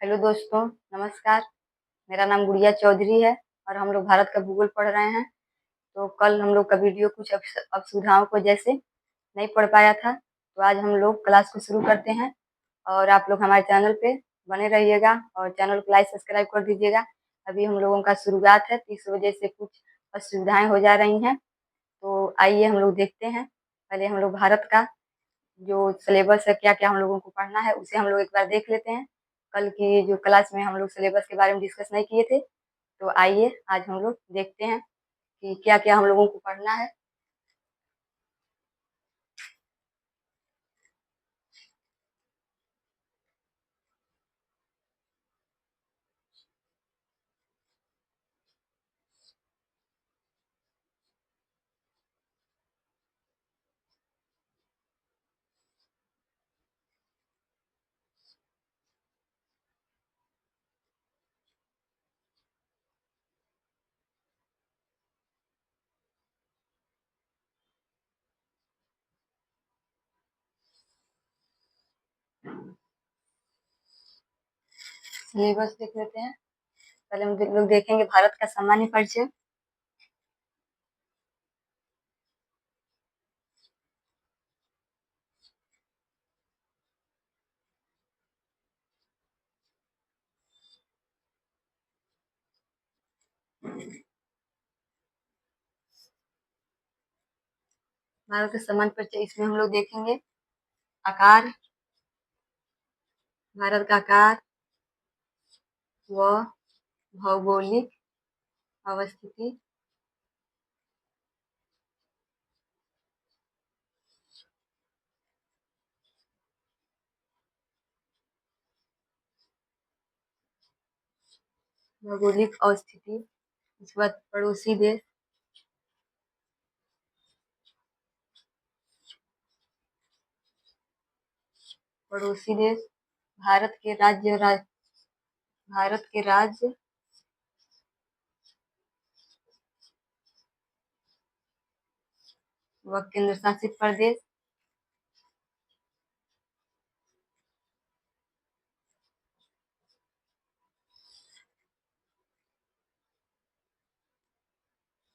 Hello दोस्तों, नमस्कार। मेरा नाम गुड़िया चौधरी है और हम लोग भारत का भूगोल पढ़ रहे हैं। तो कल हम लोग का वीडियो कुछ असुविधाओं को जैसे नहीं पढ़ पाया था, तो आज हम लोग क्लास को शुरू करते हैं। और आप लोग हमारे चैनल पे बने रहिएगा और चैनल को लाइक सब्सक्राइब कर दीजिएगा। अभी हम लोगों का शुरुआत है, तो इस वजह से कुछ असुविधाएं हो जा रही हैं। तो आइए हम लोग देखते हैं। पहले हम लोग भारत का जो सिलेबस है, क्या क्या हम लोगों को पढ़ना है, उसे हम लोग एक बार देख लेते हैं। कल की जो क्लास में हम लोग सिलेबस के बारे में डिस्कस नहीं किए थे, तो आइए आज हम लोग देखते हैं कि क्या क्या हम लोगों को पढ़ना है। सिलेबस देख लेते हैं। पहले हम लोग देखेंगे भारत का सामान्य परिचय। भारत का सामान्य परिचय, इसमें हम लोग देखेंगे आकार, भारत का आकार व भौगोलिक अवस्थिति, भौगोलिक अवस्थिति। इसके बाद पड़ोसी देश, पड़ोसी देश, भारत के राज्य भारत के राज्य व केंद्र शासित प्रदेश,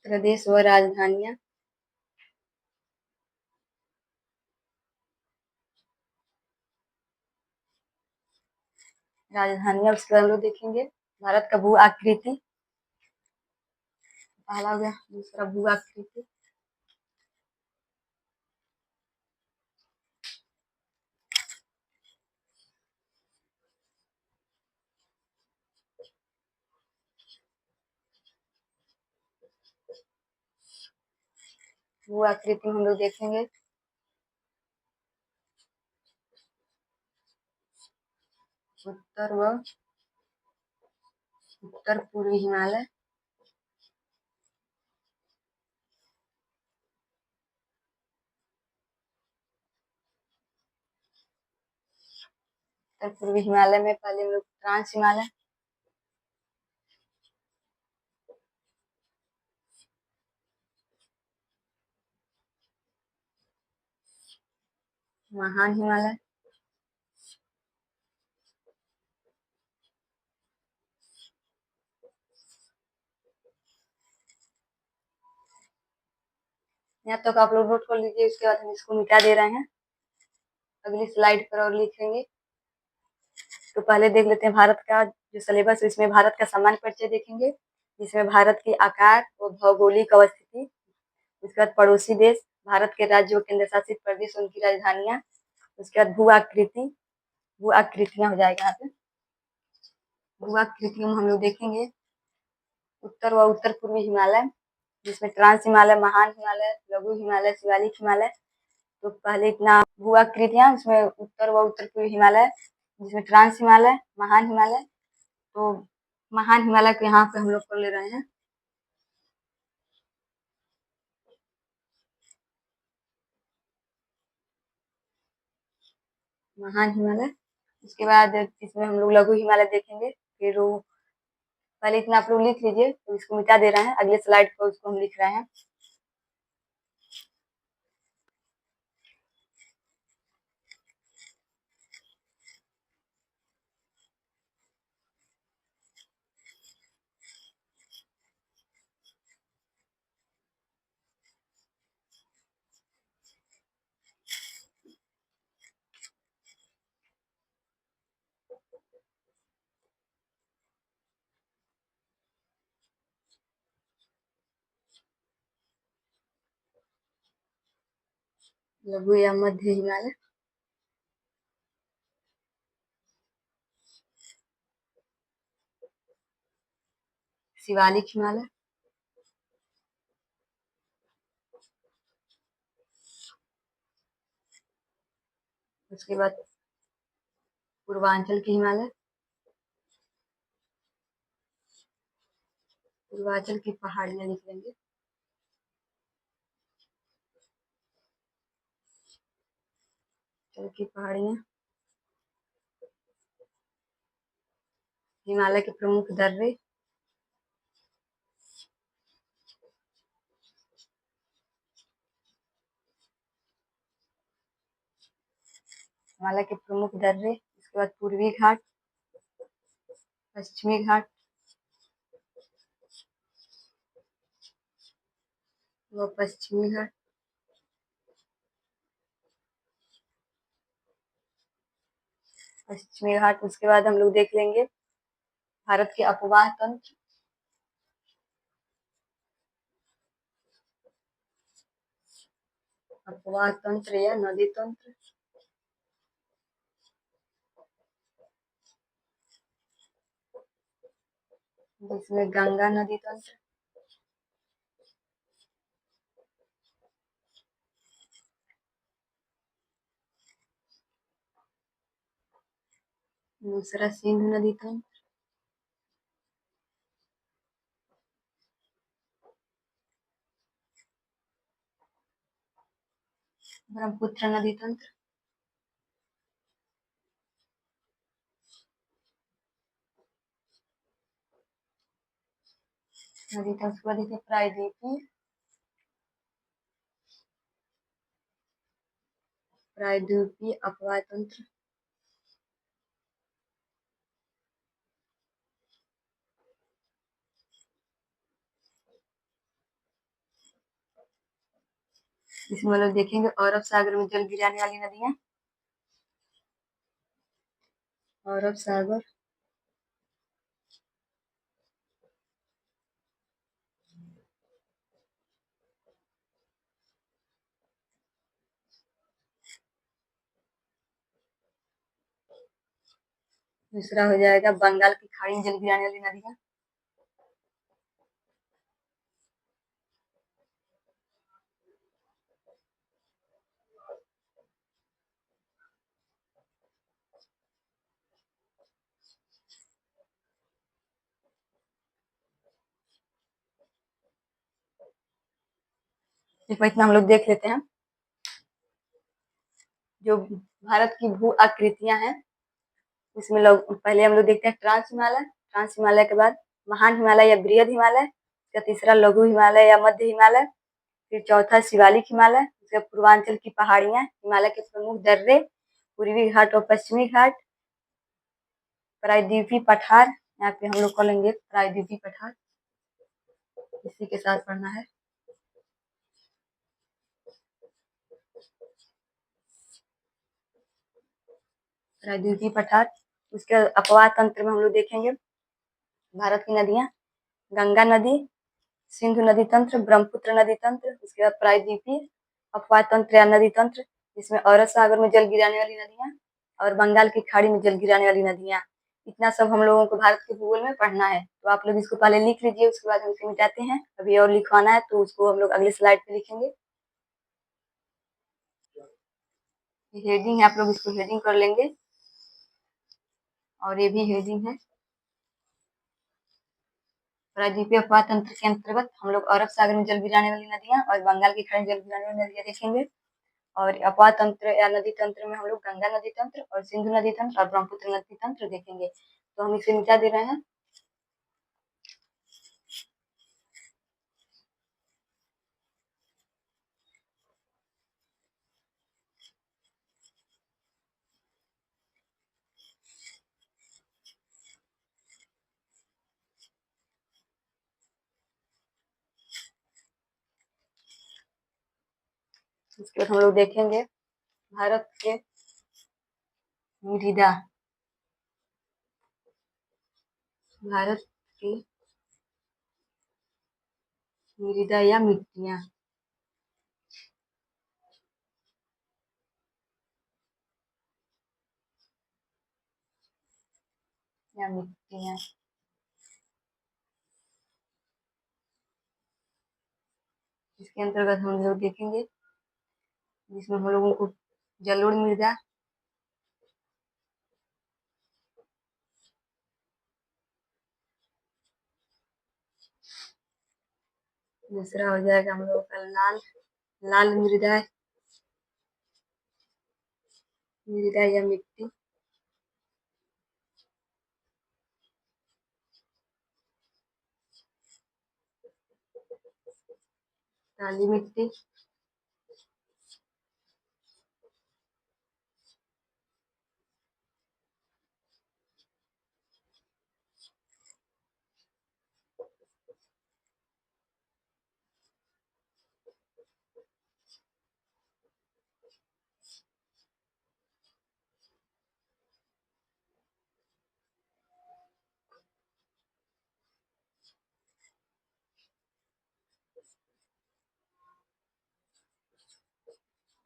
प्रदेश व राजधानियां। राजधानियां उसके बाद हम लोग देखेंगे भारत का भू आकृति। पहला हो गया, दूसरा भू आकृति, भू आकृति हम लोग देखेंगे उत्तर व उत्तर पूर्वी हिमालय, उत्तर पूर्वी हिमालय में पहले हम लोग ट्रांस हिमालय, महान हिमालय, यहाँ तक आप लोग नोट कर लीजिए। उसके बाद हम इसको मिटा दे रहे हैं, अगली स्लाइड पर और लिखेंगे। तो पहले देख लेते हैं भारत का जो सिलेबस है, इसमें भारत का सामान्य परिचय देखेंगे, जिसमें भारत की आकार और भौगोलिक अवस्थिति, उसके बाद पड़ोसी देश, भारत के राज्य और केंद्र शासित प्रदेश, उनकी राजधानियां, उसके बाद भू आकृति, भू आकृतियां हो जाएगा यहाँ पे। भू आकृतियों में हम लोग देखेंगे उत्तर व उत्तर पूर्वी हिमालय, जिसमें ट्रांस हिमालय, महान हिमालय, लघु हिमालय, शिवालिक हिमालय। तो पहले इतना भू आकृतियां, उसमें उत्तर व उत्तर पूर्वी हिमालय, जिसमें ट्रांस हिमालय, महान हिमालय। तो महान हिमालय को यहाँ पे हम लोग कर ले रहे हैं। महान हिमालय, उसके बाद इसमें हम लोग लघु हिमालय देखेंगे। फिर वो पहले इतना आप लोग लिख लीजिए, तो इसको मिटा दे रहे हैं, अगले स्लाइड पर उसको हम लिख रहे हैं। लघु या मध्य हिमालय, शिवालिक हिमालय, उसके बाद पूर्वांचल के हिमालय, पूर्वांचल की पहाड़ियां लिख लेंगे, की पहाड़ियां, हिमालय के प्रमुख दर्रे, हिमालय के प्रमुख दर्रे, इसके बाद पूर्वी घाट, पश्चिमी घाट, वो पश्चिमी घाट, पश्चिमी घाट। उसके बाद हम लोग देख लेंगे भारत के अपवाह तंत्र, अपवाह तंत्र या नदी तंत्र, जिसमें गंगा नदी तंत्र, दूसरा सिंधु नदी तंत्र, ब्रह्मपुत्र नदी तंत्र, नदी तंत्र को देखिए प्रायद्वीपीय, प्रायद्वीपीय अपवाह तंत्र, इसमें हम लोग देखेंगे अरब सागर में जल गिराने वाली नदियां, अरब सागर, दूसरा हो जाएगा बंगाल की खाड़ी में जल गिराने वाली नदियां, देखो इतना हम लोग देख लेते हैं। जो भारत की भू आकृतियां हैं, इसमें लोग पहले हम लोग देखते हैं ट्रांस हिमालय, ट्रांस हिमालय के बाद महान हिमालय या बृहद हिमालय, फिर तीसरा लघु हिमालय या मध्य हिमालय, फिर चौथा शिवालिक हिमालय, फिर पूर्वांचल की पहाड़ियां, हिमालय के प्रमुख दर्रे, पूर्वी घाट और पश्चिमी घाट, प्रायद्वीपीय पठार, यहाँ पे हम लोग करेंगे प्रायद्वीपीय पठार, इसी के साथ पढ़ना है। प्रायद्वीपीय पठार, उसके अपवाह तंत्र में हम लोग देखेंगे भारत की नदियां, गंगा नदी, सिंधु नदी तंत्र, ब्रह्मपुत्र नदी तंत्र, उसके बाद प्रायद्वीपीय अपवाह तंत्र या नदी तंत्र, जिसमें अरब सागर में जल गिराने वाली नदियां और बंगाल की खाड़ी में जल गिराने वाली नदियां। इतना सब हम लोगों को भारत के भूगोल में पढ़ना है, तो आप लोग इसको पहले लिख लीजिए, उसके बाद हम इसे मिटाते हैं। अभी और लिखवाना है तो उसको हम लोग अगले स्लाइड पे लिखेंगे। हेडिंग है, आप लोग इसको हेडिंग कर लेंगे, और ये भी हेडिंग है। प्रायद्वीपीय अपवाह तंत्र के अंतर्गत हम लोग अरब सागर में जल गिराने वाली नदियां और बंगाल की खाड़ी में जल गिराने वाली नदियां देखेंगे। और अपवाह तंत्र या नदी तंत्र में हम लोग गंगा नदी तंत्र और सिंधु नदी तंत्र और ब्रह्मपुत्र नदी तंत्र देखेंगे। तो हम इसे मिटा दे रहे हैं। इसके बाद हम लोग देखेंगे भारत के मृदा, भारत की मृदा या मिट्टियाँ। या मिट्टियाँ इसके अंतर्गत हम लोग देखेंगे, जिसमें हम लोगों को जलोढ़ मृदा, दूसरा हो जाएगा हम लोगों का लाल लाल मृदा या मिट्टी, काली मिट्टी,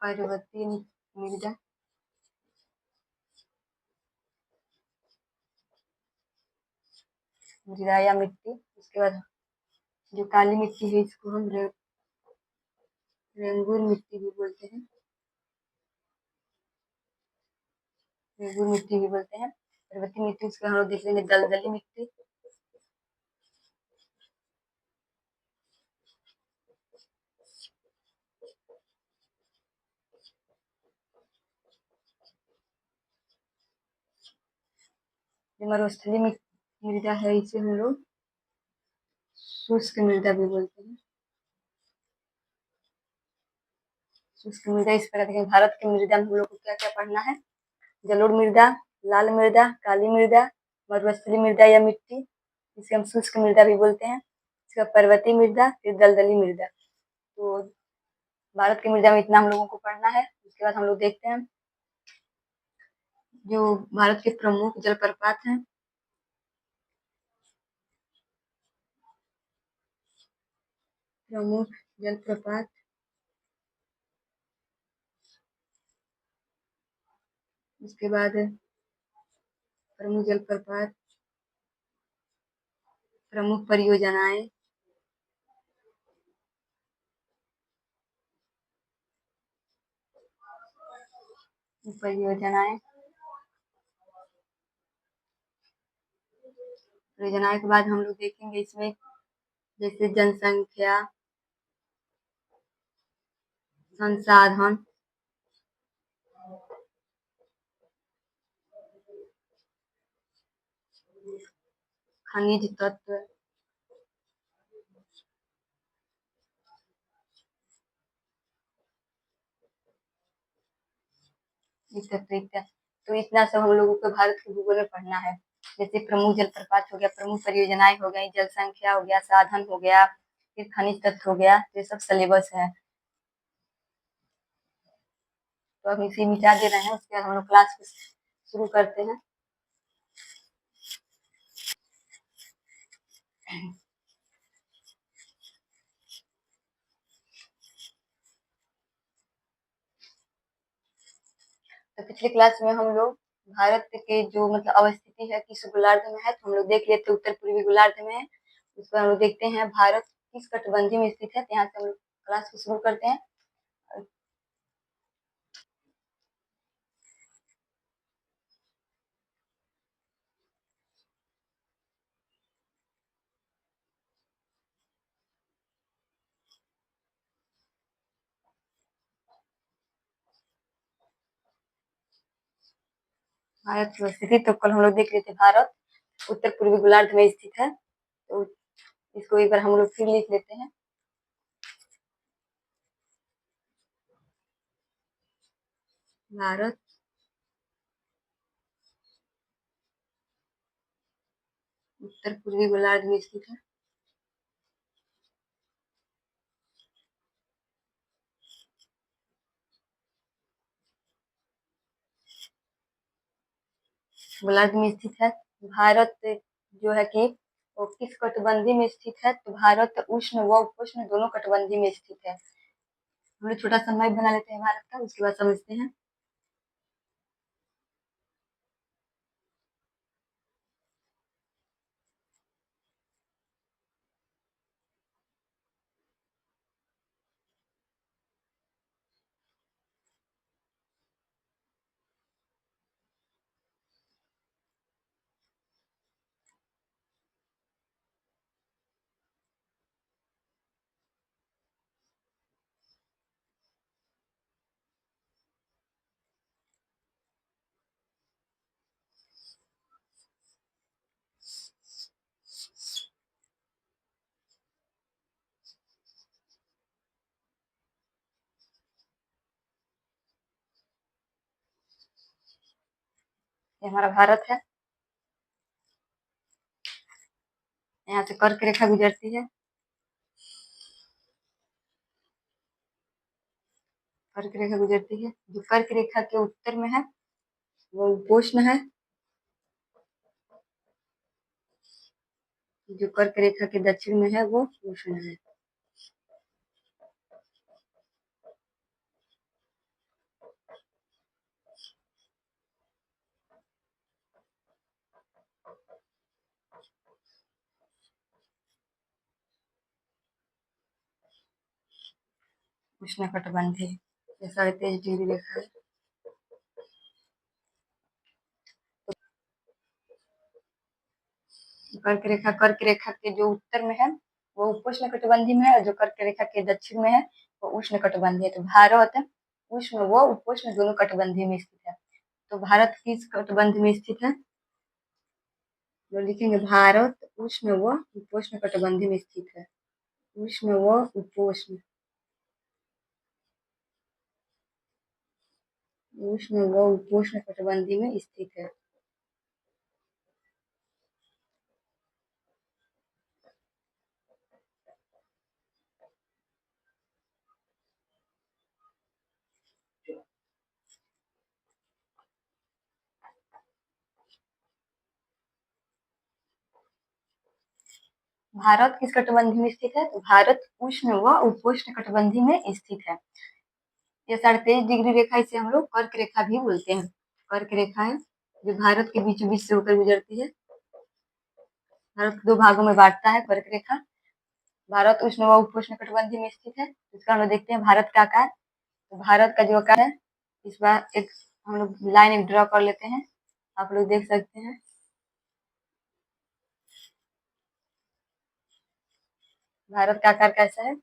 पर्वतीय मृदा, मृदा या मिट्टी। उसके बाद जो काली मिट्टी है इसको हम रेंगुर मिट्टी भी बोलते हैं, रेंगुर मिट्टी भी बोलते हैं। पर्वतीय मिट्टी उसके हम लोग देख लेंगे दलदली मिट्टी, मरुस्थलीय मृदा है, इसे हम लोग शुष्क मृदा भी बोलते हैं। शुष्क मृदा इस प्रकार के भारत की मृदा में हम लोग को क्या क्या पढ़ना है, जलोढ़ मृदा, लाल मृदा, काली मृदा, मरुस्थलीय मृदा या मिट्टी, इसे हम शुष्क मृदा भी बोलते हैं। इसका पर्वतीय मृदा, फिर दलदली मृदा। तो भारत की मृदा में इतना हम लोगों को पढ़ना है। उसके बाद हम लोग देखते हैं जो भारत के प्रमुख जलप्रपात हैं। प्रमुख जलप्रपात, उसके बाद प्रमुख जलप्रपात, प्रमुख परियोजनाएं, परियोजनाएं परियोजनाएं के बाद हम लोग देखेंगे इसमें जैसे जनसंख्या, संसाधन, खनिज तत्व, तो इतना सब हम लोगों को भारत के भूगोल में पढ़ना है। जैसे प्रमुख जलप्रपात हो गया, प्रमुख परियोजनाएं हो गई, जनसंख्या हो गया, साधन हो गया, फिर खनिज तत्व हो गया, तो ये सब सिलेबस है। तो हम इसे मिटा दे रहे हैं, उसके बाद हम लोग क्लास को शुरू करते हैं। तो पिछले क्लास में हम लोग भारत के जो मतलब अवस्थिति है किस गोलार्ध में है, तो हम लोग देख लेते उत्तर पूर्वी गोलार्ध में है। उसको हम लोग देखते हैं भारत किस कटिबंधी में स्थित है, तो यहाँ से हम लोग क्लास को शुरू करते हैं। भारत की स्थिति तो कल हम लोग देख लेते, भारत उत्तर पूर्वी गोलार्ध में स्थित है। तो इसको एक बार हम लोग फिर लिख लेते हैं। भारत उत्तर पूर्वी गोलार्ध में स्थित है। गोलार्ध में स्थित है। भारत जो है कि वो किस कटिबंधी में स्थित है, तो भारत उष्ण व उपोष्ण दोनों कटिबंधी में स्थित है। हम लोग छोटा सा मैप बना लेते हैं भारत का, उसके बाद समझते हैं। ये हमारा भारत है, यहाँ से कर्क रेखा गुजरती है। कर्क रेखा गुजरती है, जो कर्क रेखा के उत्तर में है वो उपोष्ण है, जो कर्क रेखा के दक्षिण में है वो उष्ण है। उष्ण कटिबंधी, ये 23.5 डिग्री रेखा है। कर्क रेखा के जो उत्तर में है वो उपोष्ण कटिबंधी में है, और जो कर्क रेखा के दक्षिण में है वो उष्ण कटिबंधी है। तो भारत उष्ण व उपोष्ण दोनों कटिबंधी में स्थित है। तो भारत किस कटिबंध में स्थित है, जो लिखेंगे भारत उष्ण व उपोष्ण कटिबंधी में स्थित है। उष्ण व उपोष्ण, उष्ण व उपोष्ण कटिबंधी में स्थित है। भारत किस कटिबंधी में स्थित है, तो भारत उष्ण व उपोष्ण कटिबंधी में स्थित है। ये 23.5 डिग्री रेखा, इसे हम लोग कर्क रेखा भी बोलते हैं। कर्क रेखा है जो भारत के बीचों बीच से होकर गुजरती है। भारत को 2 भागों में बांटता है कर्क रेखा। भारत उष्ण व उपोष्ण कटिबंधी में स्थित है। इसका हम लोग देखते हैं भारत का आकार। तो भारत का जो आकार है, इस बार एक हम लोग लाइन एक ड्रॉ कर लेते हैं, आप लोग देख सकते हैं। भारत का आकार कैसा है,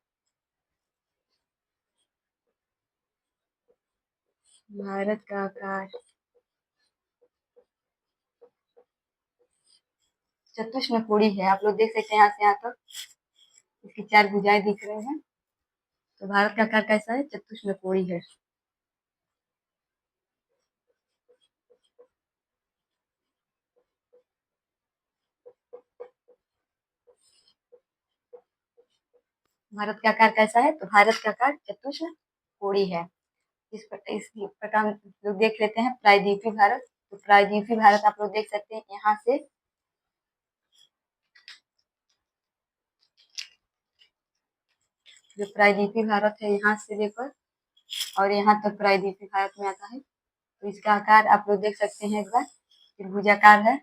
भारत का आकार चतुष्कोणी है। आप लोग देख सकते हैं यहाँ से यहाँ तक इसकी 4 भुजाएं दिख रही हैं। तो भारत का आकार कैसा है, चतुष्कोणी है। भारत का आकार कैसा है, तो भारत का आकार चतुष्कोणी है। इस प्रकार लोग देख लेते हैं प्रायद्वीपीय भारत। तो प्रायद्वीपीय भारत आप लोग देख सकते हैं यहाँ से, जो प्रायद्वीपीय भारत है यहाँ से लेकर और यहाँ तक प्रायद्वीपीय भारत में आता है। तो इसका आकार आप लोग देख सकते हैं, एक बार त्रिभुजाकार है।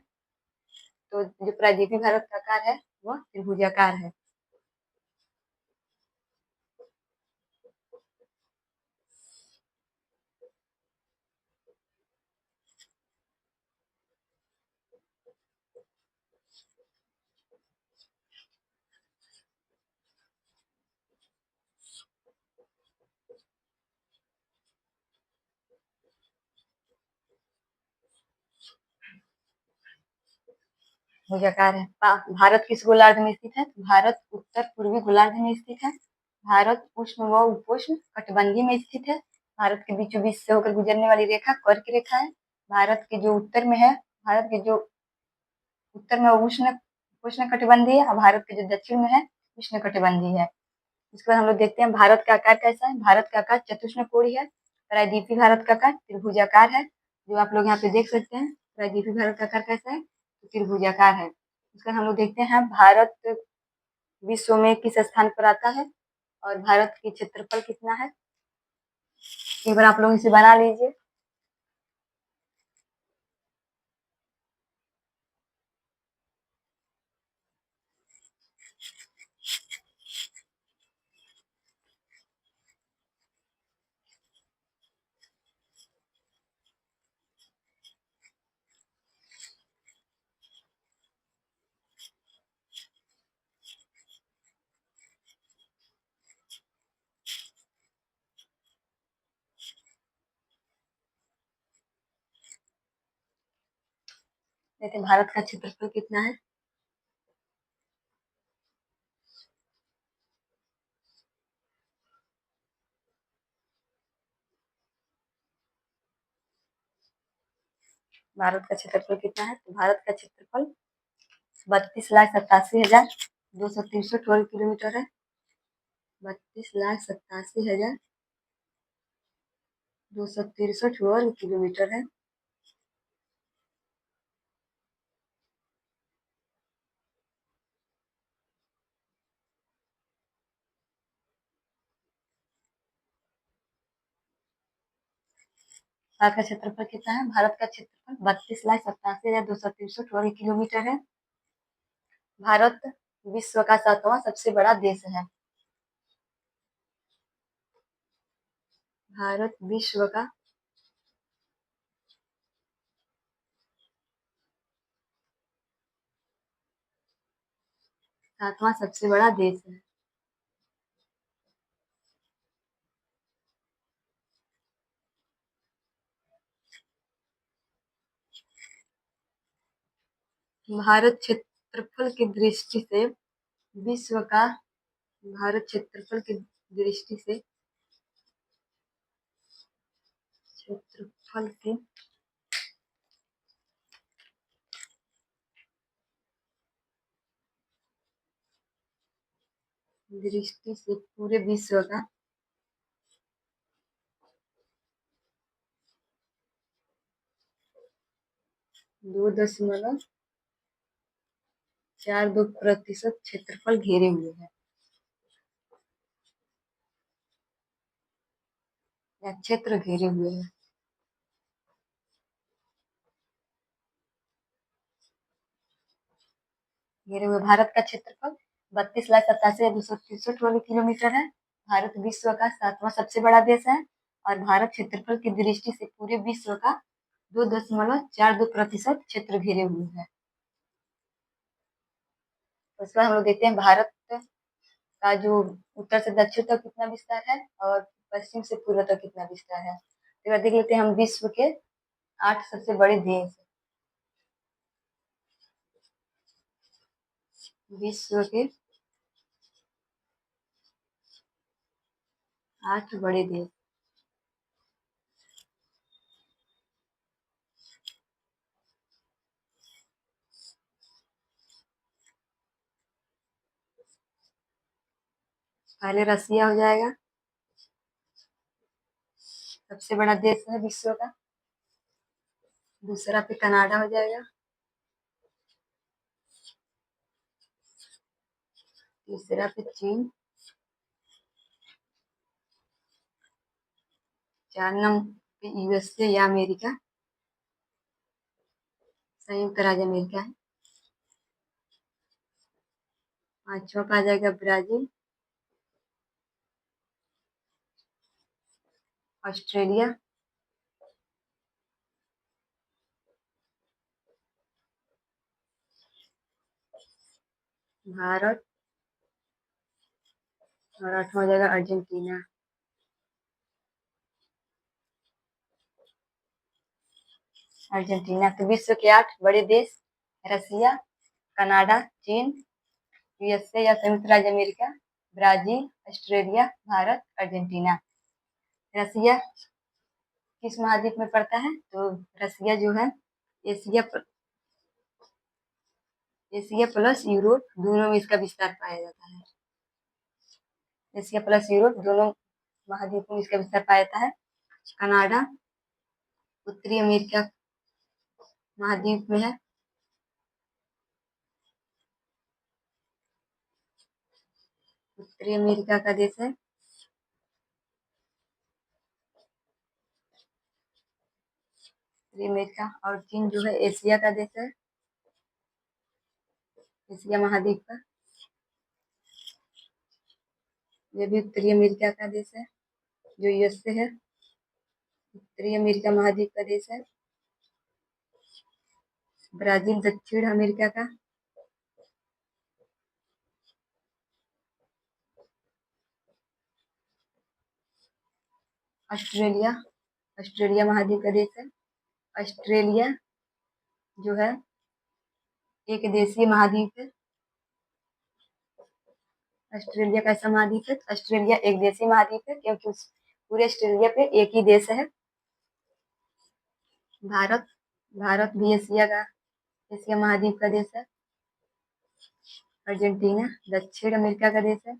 तो जो प्रायद्वीपीय भारत का आकार है वह त्रिभुजाकार है। भुजाकार है। भारत किस गोलार्ध में स्थित है, तो भारत उत्तर पूर्वी गोलार्ध में स्थित है। भारत उष्ण व उपोष्ण कटिबंधी में स्थित है। भारत के बीचों बीच से होकर गुजरने वाली रेखा कर्क रेखा है। भारत के जो उत्तर में है, भारत के जो उत्तर में उष्ण उष्ण कटिबंधी है, और भारत के जो दक्षिण में है उष्ण कटिबंधी है। इसके बाद हम लोग देखते हैं भारत का आकार कैसा है। भारत का आकार चतुष्कोणी है। प्रायद्वीपीय भारत का आकार त्रिभुजाकार है, जो आप लोग यहाँ पे देख सकते हैं। प्रायद्वीपीय भारत का आकार कैसा है, तो त्रिभुजाकार है। उसका हम लोग देखते हैं भारत विश्व में किस स्थान पर आता है और भारत की क्षेत्रफल कितना है। एक बार आप लोग इसे बना लीजिए। देखते हैं भारत का क्षेत्रफल कितना है। भारत का क्षेत्रफल कितना है, तो भारत का क्षेत्रफल 32,87,263 वर्ग किलोमीटर है। 32,87,263 वर्ग किलोमीटर है। भारत का क्षेत्रफल कितना है, भारत का क्षेत्रफल 32,87,263 वर्ग किलोमीटर है। भारत विश्व का 7वां सबसे बड़ा देश है। भारत विश्व का 7वां सबसे बड़ा देश है। भारत क्षेत्रफल की दृष्टि से विश्व का भारत क्षेत्रफल की दृष्टि से क्षेत्रफल की दृष्टि से पूरे विश्व का 2.42% क्षेत्रफल घेरे हुए है या क्षेत्र घेरे हुए है। घेरे हुए भारत का क्षेत्रफल 32,87,263 वर्ग किलोमीटर है। भारत विश्व का 7वां सबसे बड़ा देश है और भारत क्षेत्रफल की दृष्टि से पूरे विश्व का 2.42% क्षेत्र घेरे हुए है। उसके बाद हम लोग देखते हैं भारत का जो उत्तर से दक्षिण तक कितना विस्तार है और पश्चिम से पूर्व तक कितना विस्तार है। एक बार देख लेते हैं हम विश्व के 8 सबसे बड़े देश। विश्व के 8 बड़े देश। पहले रसिया हो जाएगा, सबसे बड़ा देश है विश्व का। दूसरा पे कनाडा हो जाएगा। तीसरा पे चीन। 4 नंबर पे यूएसए या अमेरिका, संयुक्त राज्य अमेरिका है। 5वां पे आ जाएगा ब्राजील। ऑस्ट्रेलिया। भारत। और 8वां हो जाएगा अर्जेंटीना। अर्जेंटीना। तो विश्व के 8 बड़े देश रसिया, कनाडा, चीन, यूएसए या संयुक्त राज्य America, Brazil, Australia, Bharat, Argentina. Russia किस महाद्वीप में पड़ता है, तो रसिया जो है एशिया एशिया प्लस यूरोप दोनों में इसका विस्तार पाया जाता है। एशिया प्लस यूरोप दोनों महाद्वीपों में इसका विस्तार पाया जाता है। कनाडा उत्तरी अमेरिका महाद्वीप में है। उत्तरी अमेरिका का देश है। उत्तरी अमेरिका। और चीन जो है एशिया का देश है, एशिया महाद्वीप का। ये भी उत्तरी अमेरिका का देश है, जो यूएस से है। उत्तरी अमेरिका महाद्वीप का देश है। ब्राजील दक्षिण अमेरिका का। ऑस्ट्रेलिया, ऑस्ट्रेलिया महाद्वीप का देश है। ऑस्ट्रेलिया जो है एक देशीय महाद्वीप है। ऑस्ट्रेलिया कैसा महाद्वीप है? ऑस्ट्रेलिया एक देशीय महाद्वीप है, क्योंकि उस पूरे ऑस्ट्रेलिया पे एक ही देश है। भारत, भारत भी एशिया का, एशिया महाद्वीप का देश है। अर्जेंटीना दक्षिण अमेरिका का देश है।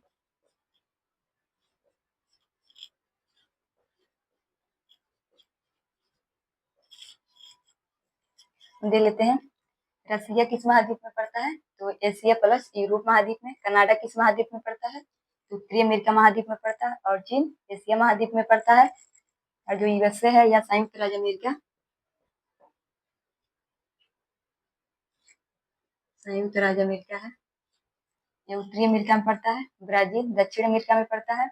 दे लेते हैं। रसिया किस महाद्वीप में पड़ता है? तो एशिया प्लस यूरोप महाद्वीप में। कनाडा किस महाद्वीप में पड़ता है? तो उत्तरी अमेरिका महाद्वीप में पड़ता है। और चीन एशिया महाद्वीप में पड़ता है। और जो यूएसए है या संयुक्त राज्य अमेरिका, संयुक्त राज्य अमेरिका है, ये उत्तरी अमेरिका में पड़ता है। ब्राजील दक्षिण अमेरिका में पड़ता है।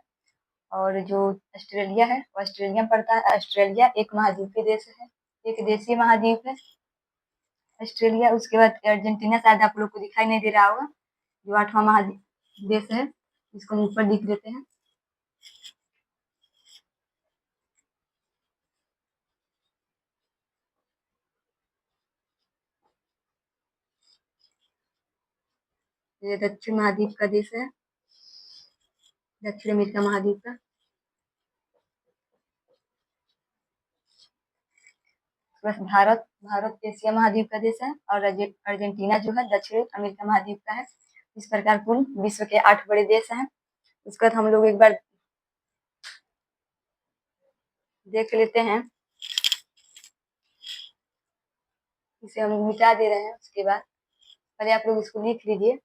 और जो ऑस्ट्रेलिया है वो ऑस्ट्रेलिया में पड़ता है। ऑस्ट्रेलिया एक महाद्वीपीय देश है, एक देशीय महाद्वीप है ऑस्ट्रेलिया। उसके बाद अर्जेंटीना, शायद आप लोग को दिखाई नहीं दे रहा होगा, जो 8वां महादेश है, इसको हम ऊपर लिख देते हैं। ये दक्षिण महाद्वीप का देश है, दक्षिण अमेरिका महाद्वीप का। बस भारत, भारत एशिया महाद्वीप का देश है। और अर्जेंटीना जो है दक्षिण अमेरिका महाद्वीप का है। इस प्रकार कुल विश्व के 8 बड़े देश हैं। उसके बाद हम लोग एक बार देख लेते हैं, इसे हम मिटा दे रहे हैं। उसके बाद पहले आप लोग इसको लिख लीजिए।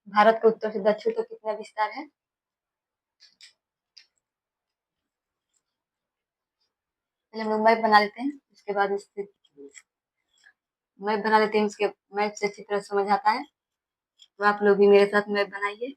भारत का उत्तर से दक्षिण तक कितना विस्तार है? पहले हम लोग मैप बना लेते हैं, उसके बाद इससे मैप बना लेते हैं। उसके मैप से अच्छी तरह समझ आता है, तो आप लोग भी मेरे साथ मैप बनाइए।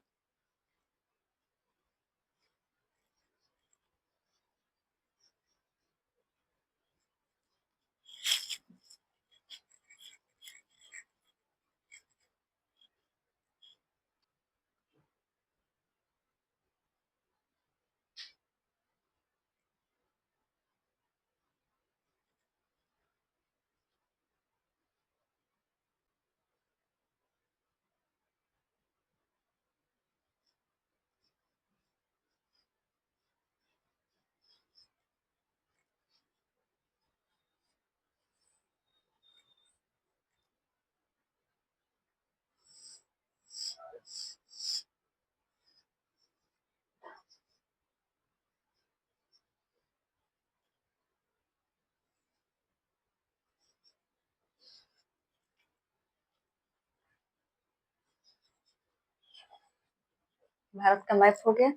भारत का मैप हो गया।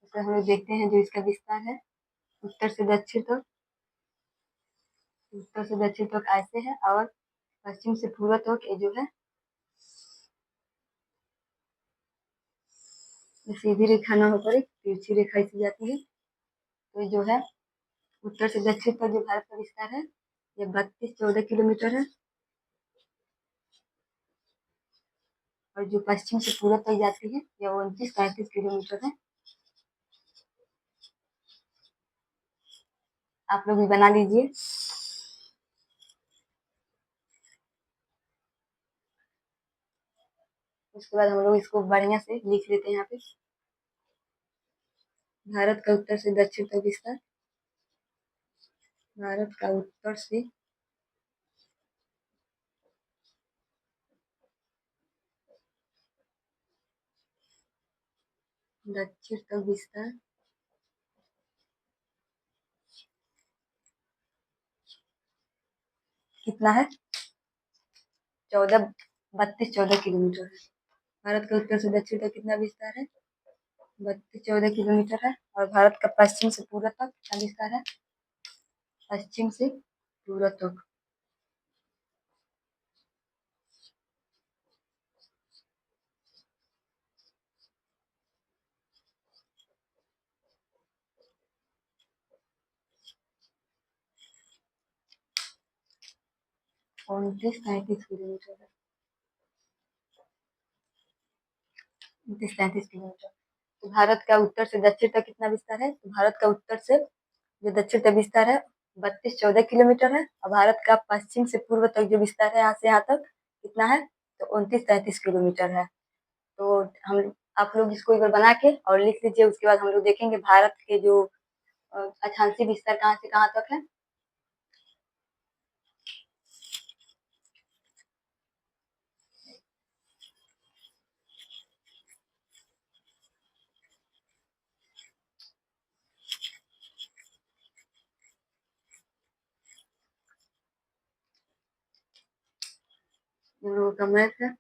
उसमें हम लोग देखते हैं जो इसका विस्तार है, उत्तर से दक्षिण तक, उत्तर से दक्षिण तक ऐसे है। और पश्चिम से पूर्व तक ये जो है ये सीधी रेखा न होकर एक तिरछी रेखा ऐसी जाती है। तो जो है उत्तर से दक्षिण तक जो भारत का विस्तार है ये 32-14 किलोमीटर है। और जो पश्चिम से पूर्व तक जाती है ये 29-35 किलोमीटर है। आप लोग भी बना लीजिए। उसके बाद हम लोग इसको बढ़िया से लिख लेते हैं यहाँ पे। भारत का उत्तर से दक्षिण तक विस्तार, भारत का उत्तर से दक्षिण तक विस्तार कितना है? 14 किलोमीटर है। भारत का उत्तर से दक्षिण तक कितना विस्तार है? 14 किलोमीटर है। और भारत का पश्चिम से पूर्व तक कितना विस्तार है? पश्चिम से पूर्व तक 29-33 किलोमीटर है। 29-33 किलोमीटर। तो भारत का उत्तर से दक्षिण तक कितना विस्तार है? तो भारत का उत्तर से जो दक्षिण तक विस्तार है 32-14 किलोमीटर है। और भारत का पश्चिम से पूर्व तक जो विस्तार है यहाँ से यहाँ तक कितना है? तो 29-33 किलोमीटर है। तो हम आप लोग इसको एक बार बना के और लिख लीजिए। उसके बाद हम लोग देखेंगे भारत के जो अक्षांशीय विस्तार कहाँ से कहाँ तक है। हम लोगों का मैथ है।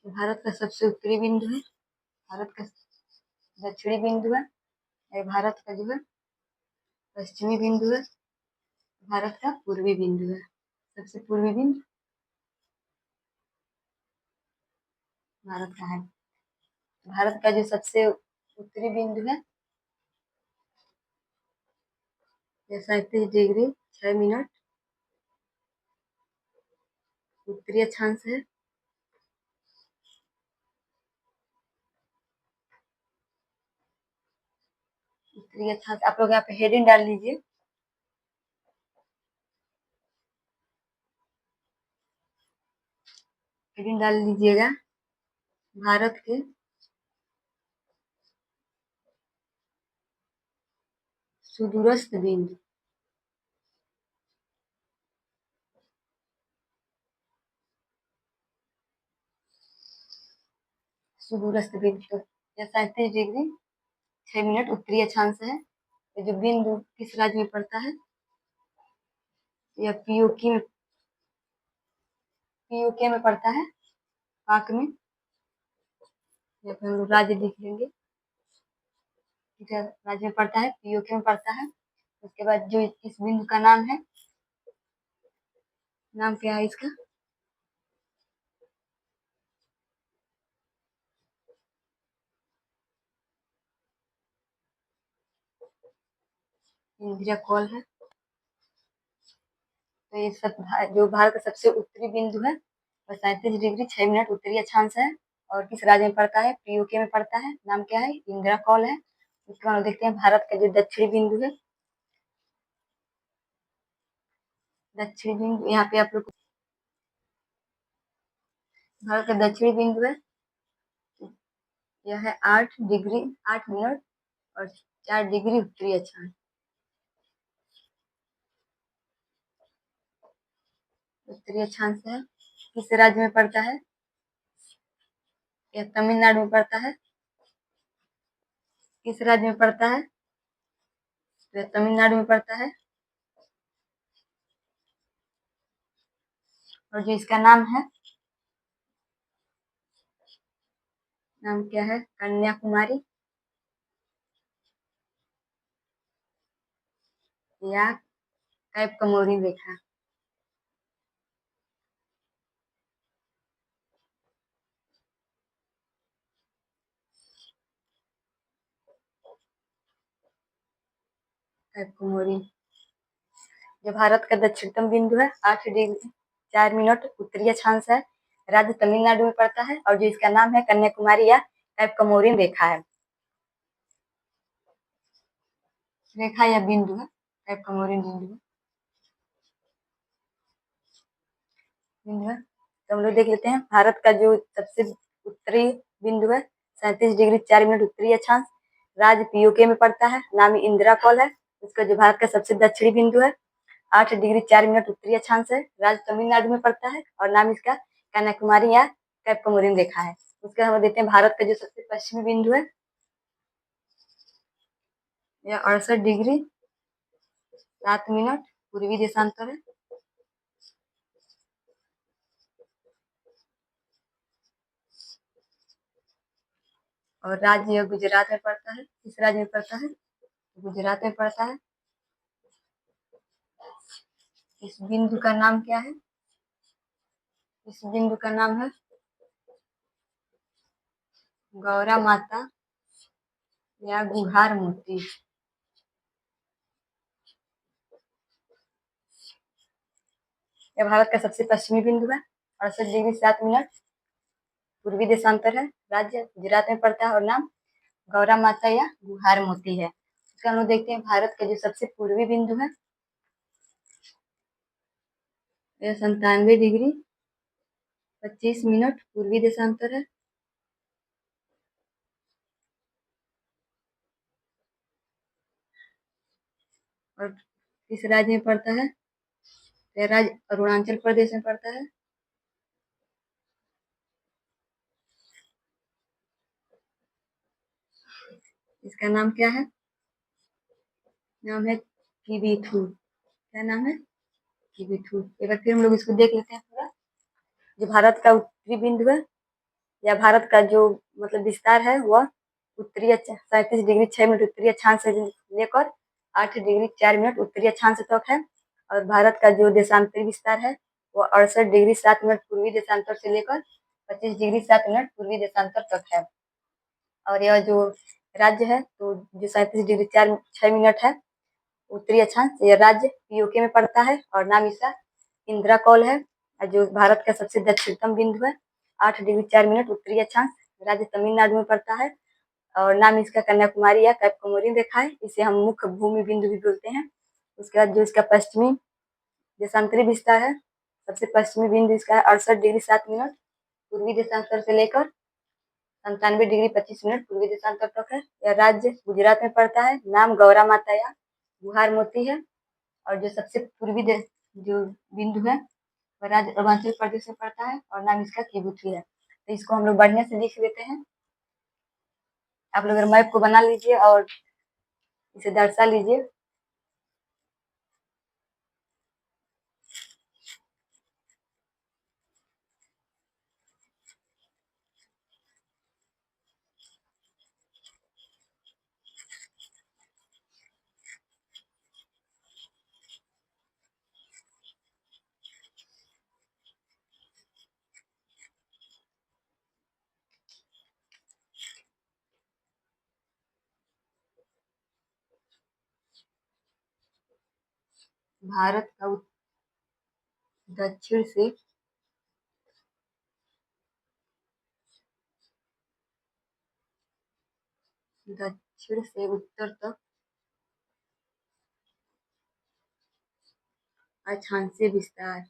भारत का सबसे उत्तरी बिंदु है, भारत का दक्षिणी बिंदु है, और भारत का जो है पश्चिमी बिंदु है, भारत का पूर्वी बिंदु है। सबसे पूर्वी बिंदु भारत का है। भारत का जो सबसे उत्तरी बिंदु है 37 डिग्री 6 मिनट उत्तरी अक्षांश है। उत्तरी अक्षांश आप लोग यहाँ पे हेडिंग डाल लीजिए। हेडिंग डाल लीजिएगा भारत के सुदूरस्थ बिंदु। सुदूरस्थ बिंदु 37 डिग्री 6 मिनट उत्तरी अक्षांश है। ये जो बिंदु किस राज्य में पड़ता है? यह पीओके में पड़ता है, पाक में। या फिर हम लोग राज्य लिख लेंगे, ठीक है। राज्य में पड़ता है, पीओके में पड़ता है। उसके बाद जो इस बिंदु का नाम है, नाम क्या है इसका? इंदिरा कॉल है। तो ये सब जो भारत का सबसे उत्तरी बिंदु है वह 37 डिग्री 6 मिनट उत्तरी अक्षांश है। और किस राज्य में पड़ता है? पीओके में पड़ता है। नाम क्या है? इंदिरा कॉल है। उसके बाद देखते हैं भारत का जो दक्षिणी बिंदु है। दक्षिणी बिंदु यहाँ पे आप लोग भारत का दक्षिणी बिंदु है, यह है 8 मिनट और 4 डिग्री उत्तरी अक्षांश। उत्तरी अक्षांश है। किस राज्य में पड़ता है? यह तमिलनाडु में पड़ता है। किस राज्य में पड़ता है? यह तमिलनाडु में पड़ता है। और जो इसका नाम है, नाम क्या है? कन्याकुमारी या कैप कमोरी रेखा। कैप कमोरी जो भारत का दक्षिणतम बिंदु है 8 डिग्री 4 मिनट उत्तरी अक्षांश है। राज्य तमिलनाडु में पड़ता है और जो इसका नाम है कन्याकुमारी या कैपकमोरिन रेखा है। रेखा या बिंदु है, कैपकमोरिन बिंदु है। तो हम लोग देख लेते हैं भारत का जो सबसे उत्तरी बिंदु है 37 डिग्री 4 मिनट उत्तरी अक्षांश, राज्य पीओके में पड़ता है, नाम इंदिरा कॉल है। उसका जो भारत का सबसे दक्षिणी बिंदु है 8 डिग्री 4 मिनट उत्तरी अक्षांश है, राज्य तमिलनाडु में पड़ता है और नाम इसका कन्याकुमारी या कैपकमोरिन रेखा है। उसके हम देते हैं भारत का जो सबसे पश्चिमी बिंदु है यह 68 डिग्री 7 मिनट पूर्वी देशांतर है। और राज्य यह गुजरात में पड़ता है। किस राज्य में पड़ता है? गुजरात में पड़ता है। इस बिंदु का नाम क्या है? इस बिंदु का नाम है गौरा माता या गुहार मोती। यह भारत का सबसे पश्चिमी बिंदु है, 68 डिग्री 7 मिनट पूर्वी देशांतर है, राज्य गुजरात में पड़ता है और नाम गौरा माता या गुहार मोती है। इसका हम लोग देखते हैं भारत का जो सबसे पूर्वी बिंदु है यह 97 डिग्री 25 मिनट पूर्वी देशांतर है। और किस राज्य में पड़ता है? यह राज्य अरुणाचल प्रदेश में पड़ता है। इसका नाम क्या है? नाम है किबीथू। क्या नाम है? किबीथू। एक बार फिर हम लोग इसको देख लेते हैं पूरा। जो भारत का उत्तरी बिंदु है या भारत का जो मतलब विस्तार है वह उत्तरी 37 डिग्री 6 मिनट उत्तरी अक्षांश से लेकर 8 डिग्री 4 मिनट उत्तरी अक्षांश तक है। और भारत का जो देशांतरी विस्तार है वह 68 डिग्री 7 मिनट पूर्वी देशांतर से लेकर 25 डिग्री 7 मिनट पूर्वी देशांतर तक है। और यह जो राज्य है तो जो 37 डिग्री 6 मिनट है उत्तरी अक्षांश, यह राज्य पीओके में पड़ता है और नाम इसका इंदिरा कौल है। जो भारत का सबसे दक्षिणतम बिंदु है 8 डिग्री 4 मिनट उत्तरी अक्षांश, राज्य तमिलनाडु में पड़ता है और नाम इसका कन्याकुमारी या कैपकमोरिन रेखा है। इसे हम मुख्य भूमि बिंदु भी बोलते हैं। उसके बाद जो इसका पश्चिमी देशांतरी विस्तार है सबसे पश्चिमी बिंदु इसका है 68 डिग्री 7 मिनट पूर्वी देशांतर से लेकर 97 डिग्री 25 मिनट पूर्वी देशांतर तक है। यह राज्य गुजरात में पड़ता है, नाम गौरा माता या गुहार मोती है। और जो सबसे पूर्वी जो बिंदु है वह राज्य अरुणाचल प्रदेश में पड़ता है और नाम इसका किबुथी है। तो इसको हम लोग बढ़िया से लिख लेते हैं। आप लोग अगर मैप को बना लीजिए और इसे दर्शा लीजिए। भारत का दक्षिण से उत्तर तक अक्षांशीय विस्तार।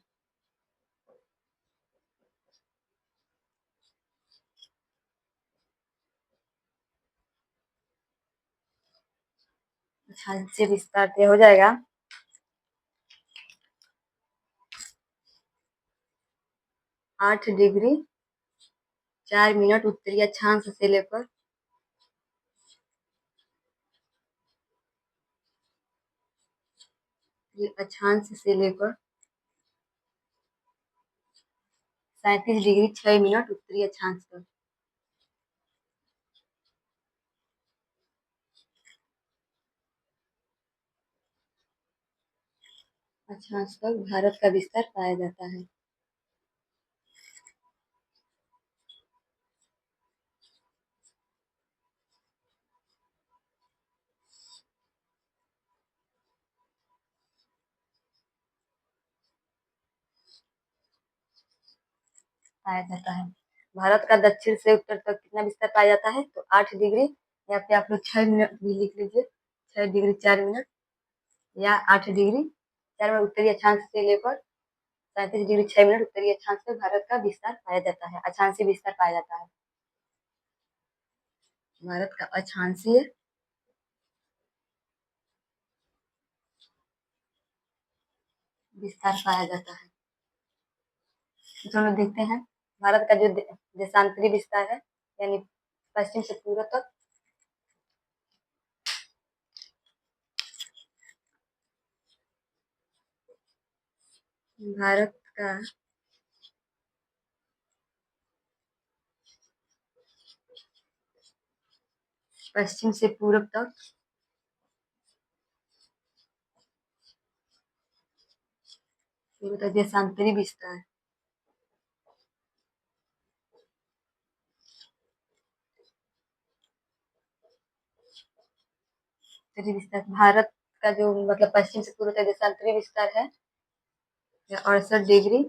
अक्षांशीय विस्तार से हो जाएगा 8 डिग्री 4 मिनट उत्तरी अक्षांश से लेकर अक्षांश से लेकर 37 डिग्री 6 मिनट उत्तरी अक्षांश तक। अक्षांश तक भारत का विस्तार पाया जाता है। पाया जाता है। भारत का दक्षिण से उत्तर तक कितना विस्तार पाया जाता है? तो 8 डिग्री। यहाँ पे आप लोग 6 मिनट भी लिख लीजिए, 6 डिग्री 4 मिनट या 8 डिग्री 4 मिनट उत्तरी अक्षांश से लेकर 37 डिग्री 6 मिनट उत्तरी अक्षांश से भारत का विस्तार पाया जाता है, अक्षांशीय विस्तार पाया जाता है। भारत का अक्षांशीय विस्तार पाया जाता है। तो हम लोग देखते हैं भारत का जो देशांतरी विस्तार है, यानी पश्चिम से पूर्व तक, भारत का पश्चिम से पूर्व तक देशांतरी विस्तार, भारत का जो मतलब पश्चिम से पूर्व तक देशांतरी विस्तार है 68 डिग्री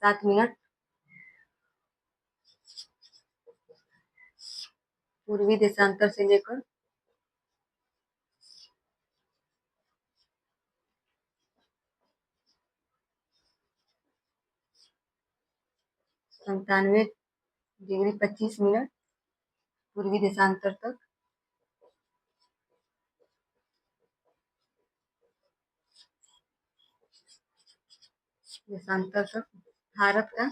7 मिनट पूर्वी देशांतर से लेकर 97 डिग्री 25 मिनट पूर्वी देशांतर तक भारत का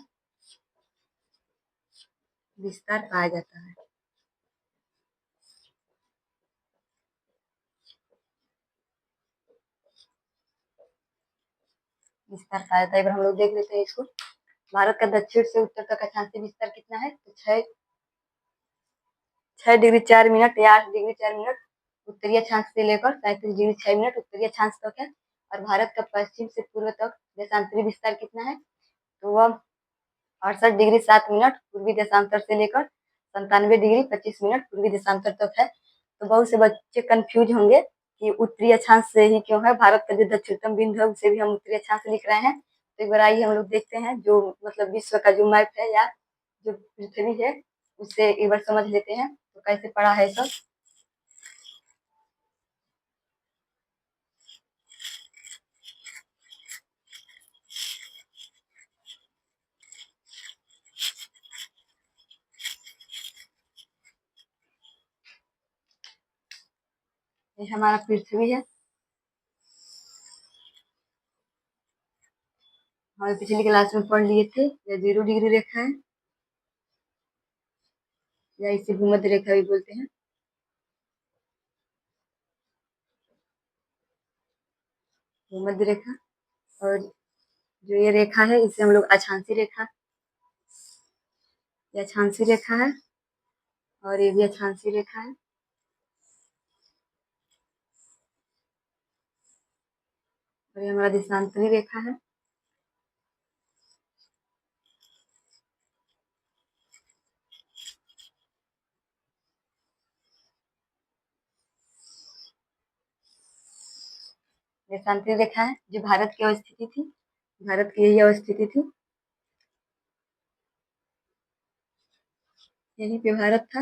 विस्तार पाया जाता है। विस्तार पाया जाता है। एक बार हम लोग देख लेते हैं इसको। भारत का दक्षिण से उत्तर तक अक्षांशीय विस्तार कितना है? तो 6 डिग्री 4 मिनट या 8 डिग्री 4 मिनट उत्तरी अक्षांश से लेकर 37 डिग्री 6 मिनट उत्तरी अक्षांश तक है। और भारत का पश्चिम से पूर्व तक देशांतरी विस्तार कितना है? तो वह 68 डिग्री 7 मिनट पूर्वी देशांतर से लेकर 97 डिग्री 25 मिनट पूर्वी देशांतर तक है। तो बहुत से बच्चे कंफ्यूज होंगे कि उत्तरी अक्षांश से ही क्यों है, भारत का जो दक्षिणतम बिंदु है उसे भी हम उत्तरी अक्षांश लिख रहे हैं। तो एक बार आइए हम लोग देखते हैं जो मतलब विश्व का जो मैप है या जो पृथ्वी है उससे एक बार समझ लेते हैं तो कैसे पढ़ा है सब। ये हमारा पृथ्वी है, हमारे पिछली क्लास में पढ़ लिए थे। यह 0 डिग्री रेखा है या इसे भूमध्य रेखा भी बोलते हैं। भूमध्य रेखा, और जो ये रेखा है इसे हम लोग अक्षांशीय रेखा, ये अक्षांशीय रेखा है और ये भी अक्षांशीय रेखा है। और ये हमारा देशांतरी रेखा है। देशांतरी रेखा है जो भारत की अवस्थिति थी, भारत की यही अवस्थिति थी, यहीं पे भारत था।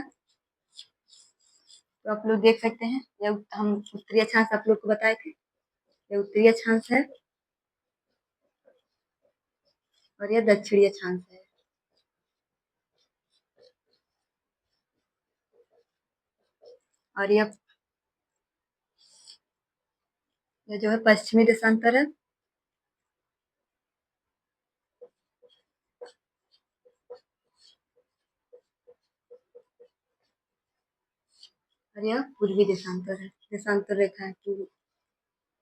तो आप लोग देख सकते हैं ये हम उत्तरी अक्षांश आप लोग को बताए थे, ये उत्तरी अक्षांश है और ये दक्षिणी अक्षांश है। और ये जो है पश्चिमी देशांतर है। और यह पूर्वी देशांतर है, देशांतर रेखा है,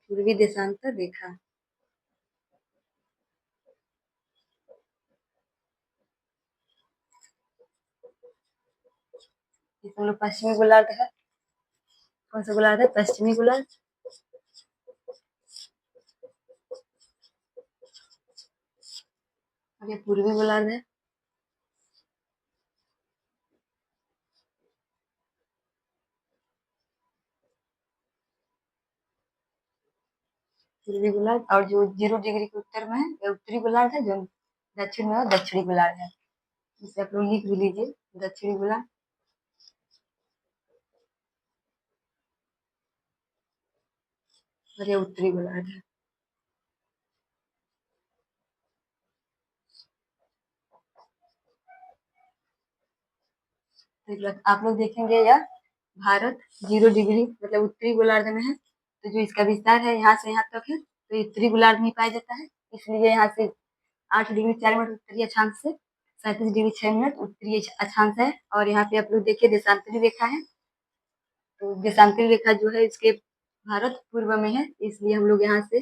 पूर्वी देशांतर रेखा। जिसे हम लोग पश्चिमी गोलार्ध है। कौन सा गोलार्ध है? पश्चिमी गोलार्ध। और ये पूर्वी गोलार्ध है। पूर्वी गोलार्ध, और जो 0 डिग्री के उत्तर में है ये उत्तरी गोलार्ध है, जो दक्षिण में और दक्षिणी गोलार्ध है। इसे आप लोग लिख भी लीजिए, दक्षिणी गोलार्ध और ये उत्तरी गोलार्ध है। तो आप लोग देखेंगे यह भारत 0 डिग्री मतलब उत्तरी गोलार्ध में है। तो जो इसका विस्तार है यहाँ से यहाँ तक है, तो ये उत्तरी गोलार्ध में पाया जाता है। इसलिए यहाँ से 8 डिग्री 4 मिनट उत्तरी अक्षांश से 37 डिग्री 6 मिनट उत्तरी अक्षांश है। और यहाँ पे आप लोग देखिए देशांतरी रेखा है। तो देशांतरी रेखा जो है इसके भारत पूर्व में है, इसलिए हम लोग यहाँ से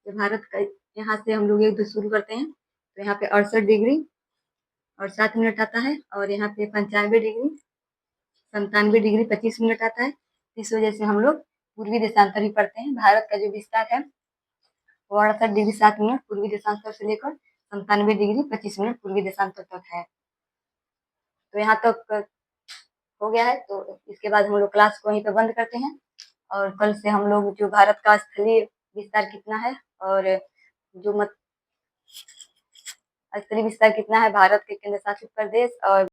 भारत का यहाँ से हम लोग एक दो शुरू करते हैं। तो यहाँ पे 68 डिग्री और 7 मिनट आता है और यहाँ पे 95 डिग्री 97 डिग्री 25 मिनट आता है। इस वजह से हम लोग पूर्वी देशांतर ही पढ़ते हैं। भारत का जो विस्तार है वो 68 डिग्री 7 मिनट पूर्वी देशांतर से लेकर 97 डिग्री 25 मिनट पूर्वी देशांतर तक है। तो यहाँ तक हो गया है। तो इसके बाद हम लोग क्लास को वहीं पे बंद करते हैं और कल से हम लोग जो भारत का स्थलीय विस्तार कितना है और जो स्थलीय विस्तार कितना है भारत के केंद्र शासित प्रदेश और